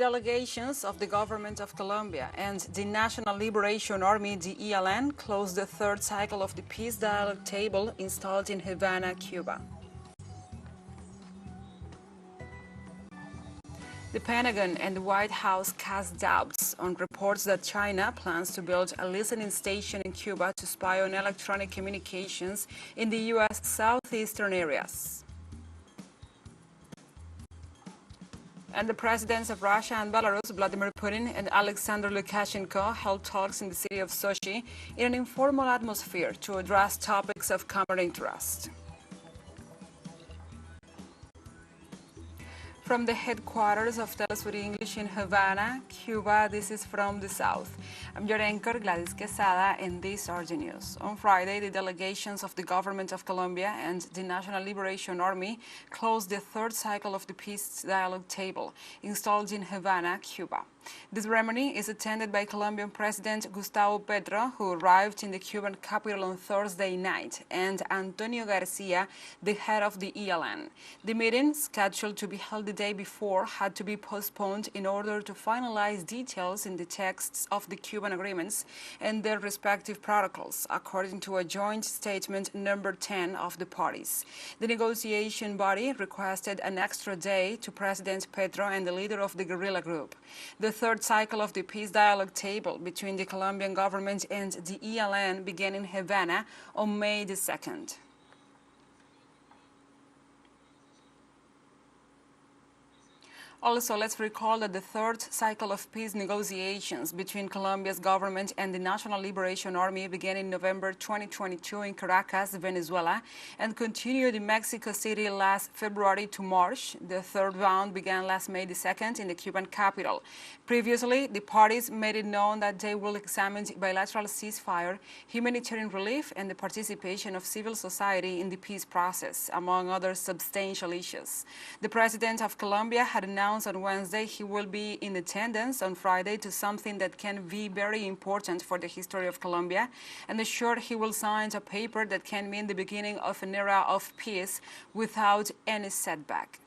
delegations of the government of Colombia and the National Liberation Army, the ELN, closed the third cycle of the peace dialogue table installed in Havana, Cuba. The Pentagon and the White House cast doubts on reports that China plans to build a listening station in Cuba to spy on electronic communications in the U.S. southeastern areas. And the presidents of Russia and Belarus, Vladimir Putin and Alexander Lukashenko, held talks in the city of Sochi in an informal atmosphere to address topics of common interest. From the headquarters of TeleSUR English in Havana, Cuba, this is From the South. I'm your anchor, Gladys Quesada, and these are the news. On Friday, the delegations of the government of Colombia and the National Liberation Army closed the third cycle of the peace dialogue table, installed in Havana, Cuba. The ceremony is attended by Colombian President Gustavo Petro, who arrived in the Cuban capital on Thursday night, and Antonio Garcia, the head of the ELN. The meeting, scheduled to be held the day before, had to be postponed in order to finalize details in the texts of the Cuban agreements and their respective protocols, according to a joint statement number 10 of the parties. The negotiation body requested an extra day to President Petro and the leader of the guerrilla group. The third cycle of the peace dialogue table between the Colombian government and the ELN began in Havana on May the 2nd. Also, let's recall that the third cycle of peace negotiations between Colombia's government and the National Liberation Army began in November 2022 in Caracas, Venezuela, and continued in Mexico City last February to March. The third round began last May the 2nd in the Cuban capital. Previously, the parties made it known that they will examine bilateral ceasefire, humanitarian relief, and the participation of civil society in the peace process, among other substantial issues. The president of Colombia had announced on Wednesday he will be in attendance on Friday to something that can be very important for the history of Colombia, and assured he will sign a paper that can mean the beginning of an era of peace without any setback.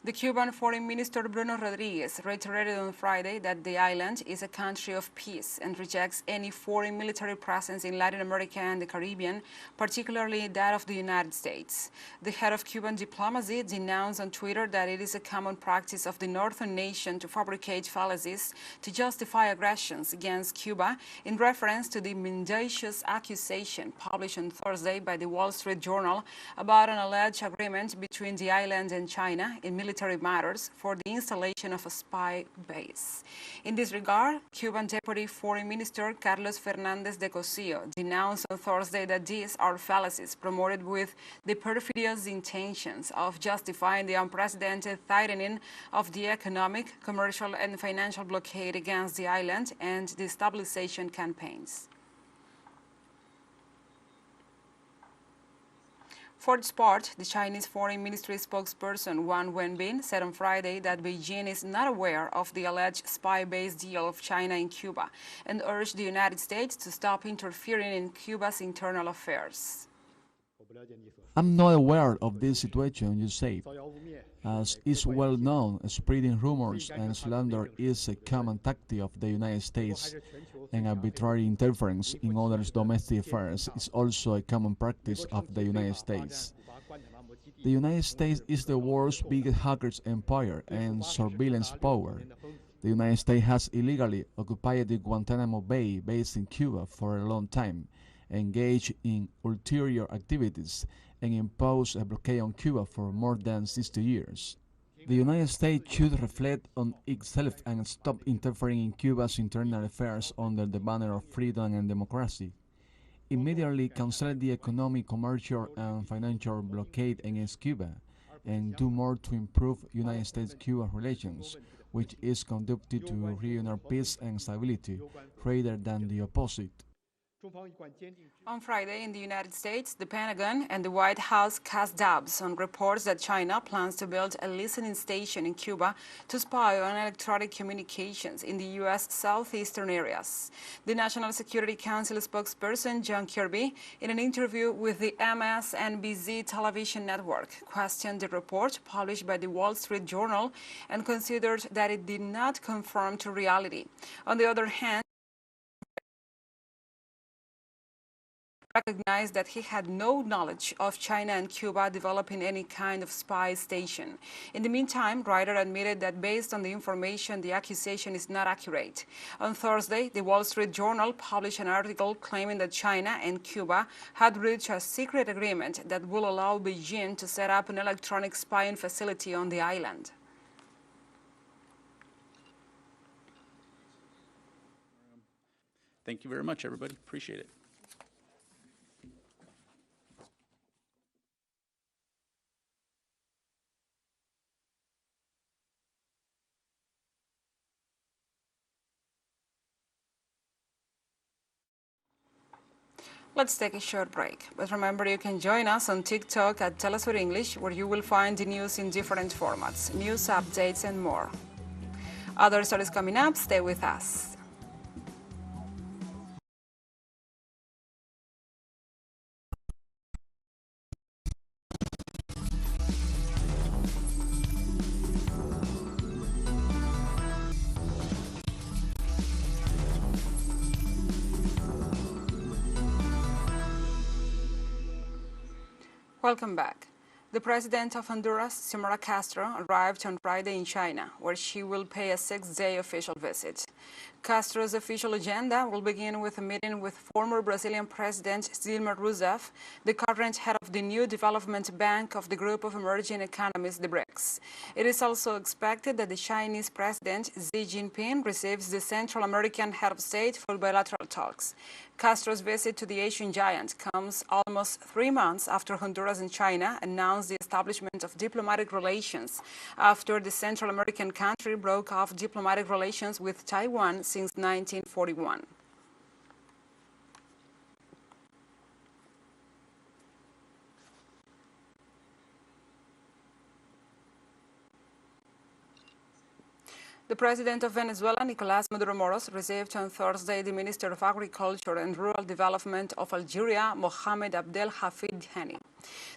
The Cuban Foreign Minister Bruno reiterated on Friday that the island is a country of peace and rejects any foreign military presence in Latin America and the Caribbean, particularly that of the United States. The head of Cuban diplomacy denounced on Twitter that it is a common practice of the northern nation to fabricate fallacies to justify aggressions against Cuba, in reference to the mendacious accusation published on Thursday by the Wall Street Journal about an alleged agreement between the island and China in military matters for the installation of a spy base. In this regard, Cuban Deputy Foreign Minister Carlos Fernández de Cosío denounced on Thursday that these are fallacies promoted with the perfidious intentions of justifying the unprecedented tightening of the economic, commercial, and financial blockade against the island and the stabilization campaigns. For its part, the Chinese Foreign Ministry spokesperson Wang Wenbin said on Friday that Beijing is not aware of the alleged spy-based deal of China in Cuba and urged the United States to stop interfering in Cuba's internal affairs. I'm not aware of this situation, you say. As is well known, spreading rumors and slander is a common tactic of the United States, and arbitrary interference in others' domestic affairs is also a common practice of the United States. The United States is the world's biggest hackers empire and surveillance power. The United States has illegally occupied the Guantanamo Bay based in Cuba for a long time, engaged in ulterior activities, and imposed a blockade on Cuba for more than 60 years. The United States should reflect on itself and stop interfering in Cuba's internal affairs under the banner of freedom and democracy. Immediately cancel the economic, commercial, and financial blockade against Cuba, and do more to improve United States-Cuba relations, which is conducive to regional peace and stability, rather than the opposite. On Friday, in the United States, the Pentagon and the White House cast doubts on reports that China plans to build a listening station in Cuba to spy on electronic communications in the U.S. southeastern areas. The National Security Council spokesperson, John Kirby, in an interview with the MSNBC television network, questioned the report published by the Wall Street Journal and considered that it did not conform to reality. On the other hand, recognized that he had no knowledge of China and Cuba developing any kind of spy station. In the meantime, Ryder admitted that based on the information, the accusation is not accurate. On Thursday, the Wall Street Journal published an article claiming that China and Cuba had reached a secret agreement that will allow Beijing to set up an electronic spying facility on the island. Thank you very much, everybody. Appreciate it. Let's take a short break. But remember, you can join us on TikTok at TeleSUR English, where you will find the news in different formats, news updates, and more. Other stories coming up. Stay with us. Welcome back. The president of Honduras, Xiomara Castro, arrived on Friday in China, where she will pay a 6-day official visit. Castro's official agenda will begin with a meeting with former Brazilian President Dilma Rousseff, the current head of the new development bank of the group of emerging economies, the BRICS. It is also expected that the Chinese President Xi Jinping receives the Central American head of state for bilateral talks. Castro's visit to the Asian giant comes almost 3 months after Honduras and China announced the establishment of diplomatic relations after the Central American country broke off diplomatic relations with Taiwan since 1941. The president of Venezuela, Nicolás Maduro Moros, received on Thursday the Minister of Agriculture and Rural Development of Algeria, Mohamed Abdel Hafid Hani.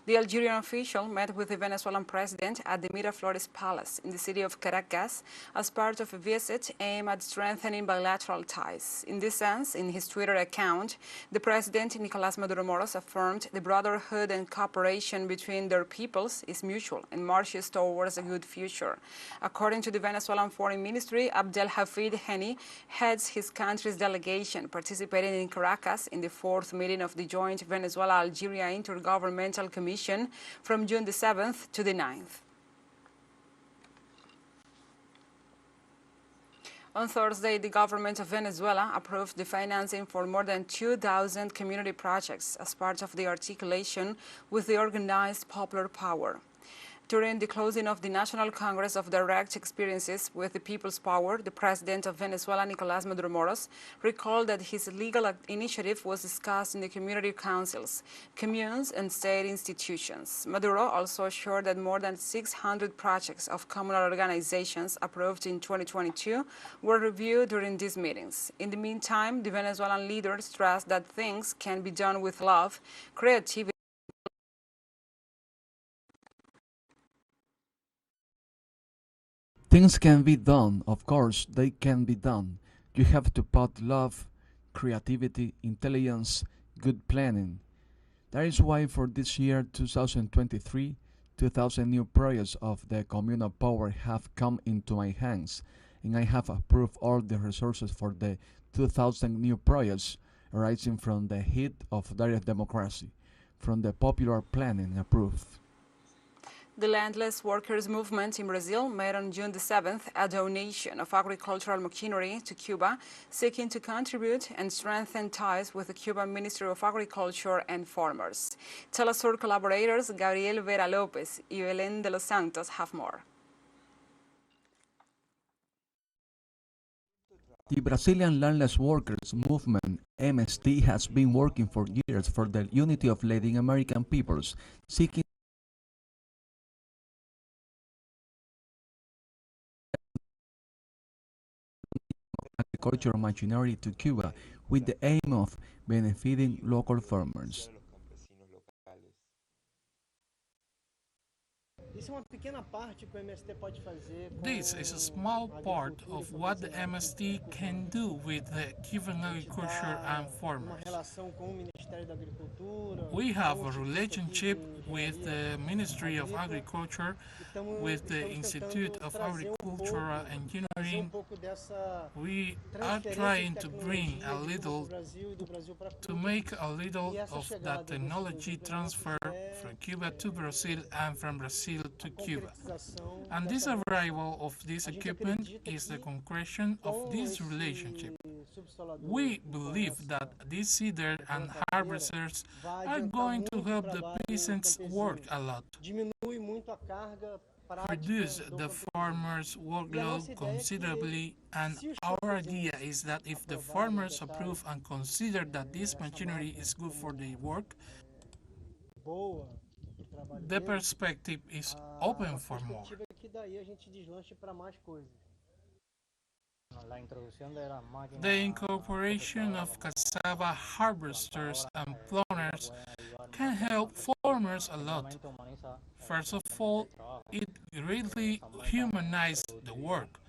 The Algerian official met with the Venezuelan president at the Miraflores Palace in the city of Caracas as part of a visit aimed at strengthening bilateral ties. In this sense, in his Twitter account, the president, Nicolás Maduro Moros, affirmed the brotherhood and cooperation between their peoples is mutual and marches towards a good future. According to the Venezuelan Foreign Ministry, Abdel Hafid Hani heads his country's delegation participating in Caracas in the 4th meeting of the joint Venezuela-Algeria Intergovernmental Commission from June the 7th to the 9th. On Thursday, the government of Venezuela approved the financing for more than 2,000 community projects as part of the articulation with the organized popular power. During the closing of the National Congress of Direct Experiences with the People's Power, the president of Venezuela, Nicolás Maduro Moros, recalled that his legal initiative was discussed in the community councils, communes, and state institutions. Maduro also assured that more than 600 projects of communal organizations approved in 2022 were reviewed during these meetings. In the meantime, the Venezuelan leader stressed that things can be done with love, creativity, Things can be done, of course, they can be done. You have to put love, creativity, intelligence, good planning. That is why for this year, 2023, 2,000 new projects of the communal power have come into my hands, and I have approved all the resources for the 2,000 new projects arising from the heat of direct democracy, from the popular planning approved. The Landless Workers Movement in Brazil made on June the 7th a donation of agricultural machinery to Cuba, seeking to contribute and strengthen ties with the Cuban Ministry of Agriculture and Farmers. TeleSUR collaborators Gabriel Vera Lopez y Belén de los Santos have more. The Brazilian Landless Workers Movement (MST) has been working for years for the unity of Latin American peoples, seeking agricultural machinery to Cuba with the aim of benefiting local farmers. This is a small part of what the MST can do with the Cuban agriculture and farmers. We have a relationship with the Ministry of Agriculture, with the Institute of Agricultural Engineering. We are trying to bring a little, to make a little of that technology transfer from Cuba to Brazil and from Brazil to Cuba. And this arrival of this equipment is the concretion of this relationship. We believe that these seeders and harvesters are going to help the peasants work a lot, reduce the farmers' workload considerably, and our idea is that if the farmers approve and consider that this machinery is good for their work, the perspective is open for more. The incorporation of cassava harvesters and planters can help farmers a lot. First of all, it greatly humanizes the work.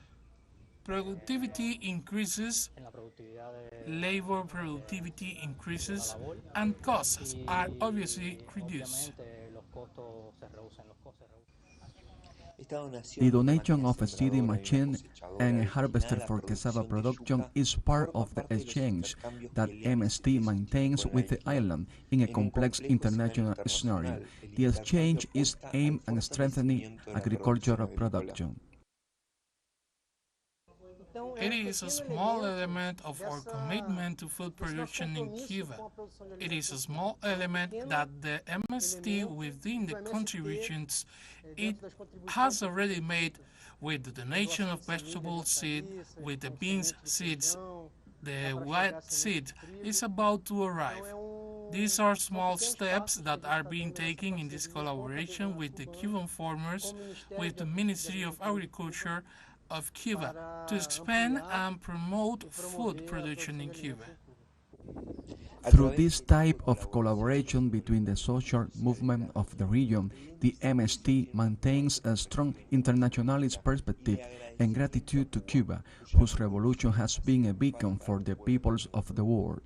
Productivity increases, labor productivity increases, and costs are obviously reduced. The donation of a seeding machine and a harvester for cassava production is part of the exchange that MST maintains with the island in a complex international scenario. The exchange is aimed at strengthening agricultural production. It is a small element of our commitment to food production in Cuba. It is a small element that the MST within the country regions it has already made with the donation of vegetable seed, with the beans seeds. The white seed is about to arrive. These are small steps that are being taken in this collaboration with the Cuban farmers, with the Ministry of Agriculture of Cuba, to expand and promote food production in Cuba. Through this type of collaboration between the social movement of the region, the MST maintains a strong internationalist perspective and gratitude to Cuba, whose revolution has been a beacon for the peoples of the world.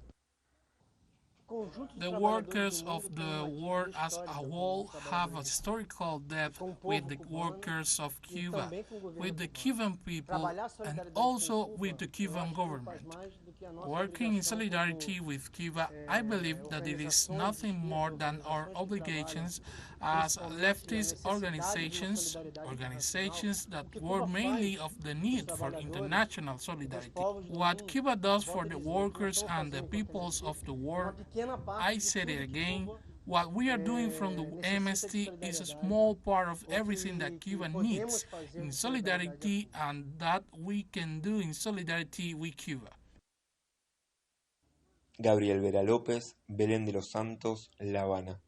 The workers of the world as a whole have a historical debt with the workers of Cuba, with the Cuban people, and also with the Cuban government. Working in solidarity with Cuba, I believe that it is nothing more than our obligations as leftist organizations, organizations that work mainly of the need for international solidarity. What Cuba does for the workers and the peoples of the world, I said it again, what we are doing from the MST is a small part of everything that Cuba needs in solidarity and that we can do in solidarity with Cuba. Gabriel Vera López, Belén de los Santos, La Habana.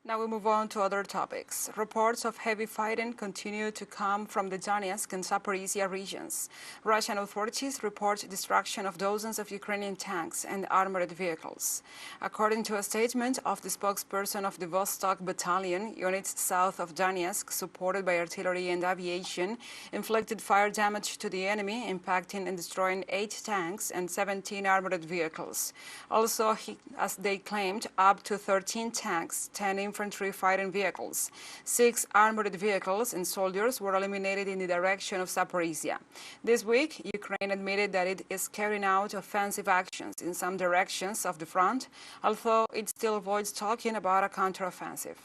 Now we move on to other topics. Reports of heavy fighting continue to come from the Donetsk and Zaporizhia regions. Russian authorities report destruction of dozens of Ukrainian tanks and armored vehicles. According to a statement of the spokesperson of the Vostok Battalion, units south of Donetsk, supported by artillery and aviation, inflicted fire damage to the enemy, impacting and destroying 8 tanks and 17 armored vehicles. Also, as they claimed, up to 13 tanks, 10 infantry fighting vehicles. 6 armored vehicles and soldiers were eliminated in the direction of Zaporizhia. This week, Ukraine admitted that it is carrying out offensive actions in some directions of the front, although it still avoids talking about a counteroffensive.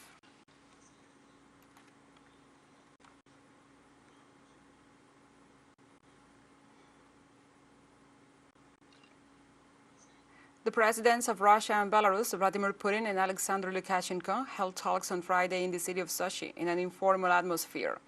The presidents of Russia and Belarus, Vladimir Putin and Alexander Lukashenko, held talks on Friday in the city of Sochi in an informal atmosphere.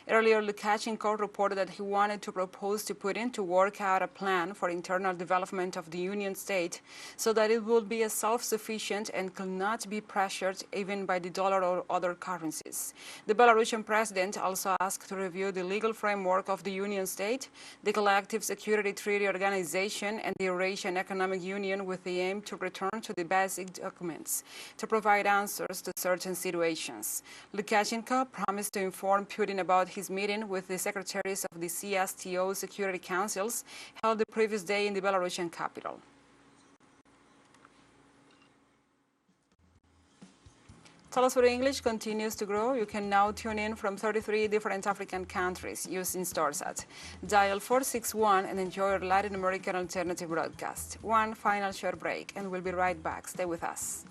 Earlier, Lukashenko reported that he wanted to propose to Putin to work out a plan for internal development of the Union state so that it would be self-sufficient and could not be pressured even by the dollar or other currencies. The Belarusian president also asked to review the legal framework of the Union state, the Collective Security Treaty Organization, and the Eurasian Economic Union with the aim to return to the basic documents to provide answers to certain situations. Lukashenko promised to inform Putin about his meeting with the secretaries of the CSTO Security Councils held the previous day in the Belarusian capital. TeleSUR English continues to grow. You can now tune in from 33 different African countries using StoreSat. Dial 461 and enjoy our Latin American alternative broadcast. One final short break, and we'll be right back. Stay with us.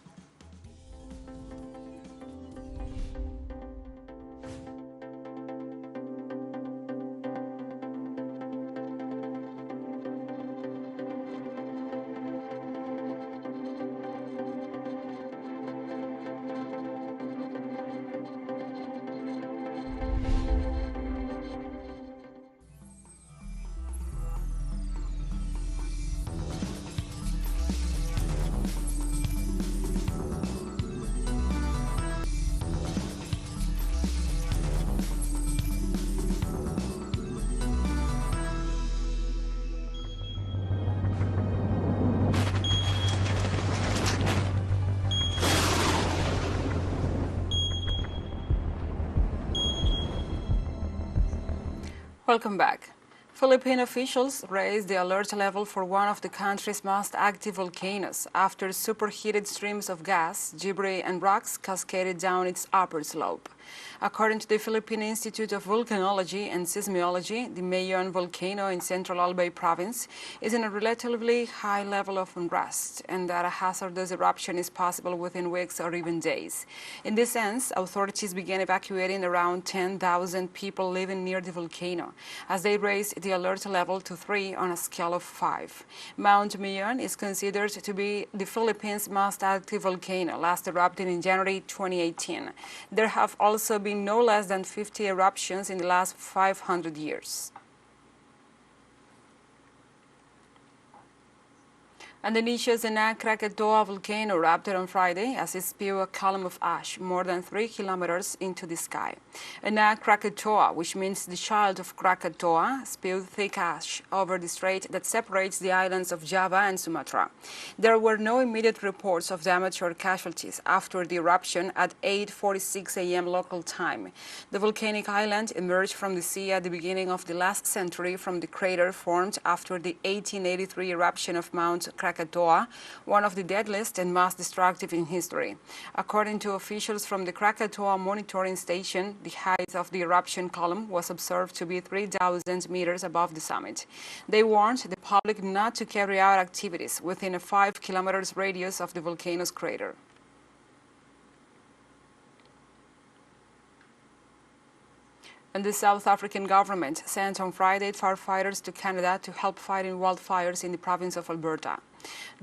Welcome back. Philippine officials raised the alert level for one of the country's most active volcanoes after superheated streams of gas, debris, and rocks cascaded down its upper slope. According to the Philippine Institute of Volcanology and Seismology, the Mayon volcano in central Albay province is in a relatively high level of unrest, and that a hazardous eruption is possible within weeks or even days. In this sense, authorities began evacuating around 10,000 people living near the volcano, as they raised the alert level to 3 on a scale of 5. Mount Mayon is considered to be the Philippines' most active volcano, last erupting in January 2018. There have also been no less than 50 eruptions in the last 500 years. Indonesia's Krakatoa volcano erupted on Friday as it spewed a column of ash more than 3 kilometers into the sky. Krakatoa, which means the child of Krakatoa, spewed thick ash over the strait that separates the islands of Java and Sumatra. There were no immediate reports of damage or casualties after the eruption at 8:46 a.m. local time. The volcanic island emerged from the sea at the beginning of the last century from the crater formed after the 1883 eruption of Mount Krakatoa, one of the deadliest and most destructive in history. According to officials from the Krakatoa monitoring station, the height of the eruption column was observed to be 3,000 meters above the summit. They warned the public not to carry out activities within a 5 kilometers radius of the volcano's crater. And the South African government sent on Friday firefighters to Canada to help fighting wildfires in the province of Alberta.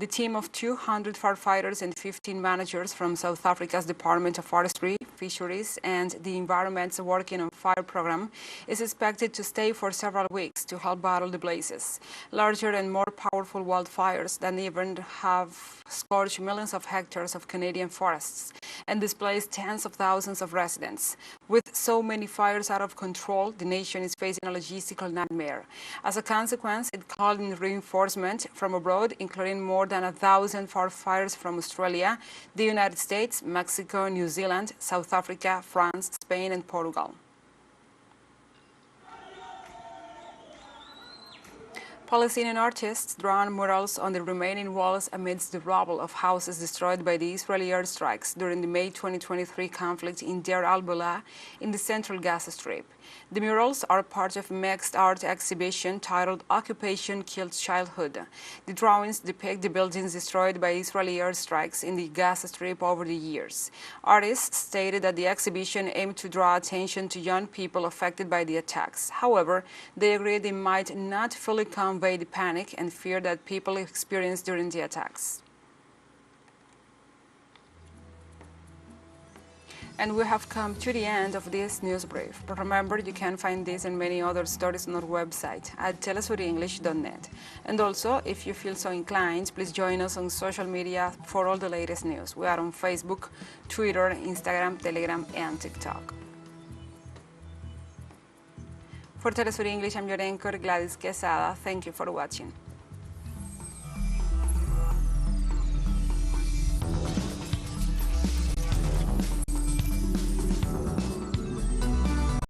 The team of 200 firefighters and 15 managers from South Africa's Department of Forestry, Fisheries and the Environment's Working on Fire program is expected to stay for several weeks to help battle the blazes. Larger and more powerful wildfires than even have scorched millions of hectares of Canadian forests and displaced tens of thousands of residents. With so many fires out of control, the nation is facing a logistical nightmare. As a consequence, it called in reinforcement from abroad, including more than 1,000 firefighters from Australia, the United States, Mexico, New Zealand, South Africa, France, Spain, and Portugal. Palestinian artists drawn murals on the remaining walls amidst the rubble of houses destroyed by the Israeli airstrikes during the May 2023 conflict in Deir al-Balah in the central Gaza Strip. The murals are part of a mixed art exhibition titled Occupation Kills Childhood. The drawings depict the buildings destroyed by Israeli airstrikes in the Gaza Strip over the years. Artists stated that the exhibition aimed to draw attention to young people affected by the attacks. However, they agreed it might not fully convey the panic and fear that people experienced during the attacks. And we have come to the end of this news brief. But remember, you can find this and many other stories on our website at telesurenglish.net. And also, if you feel so inclined, please join us on social media for all the latest news. We are on Facebook, Twitter, Instagram, Telegram, and TikTok. For TeleSUR English, I'm your anchor, Gladys Quesada. Thank you for watching.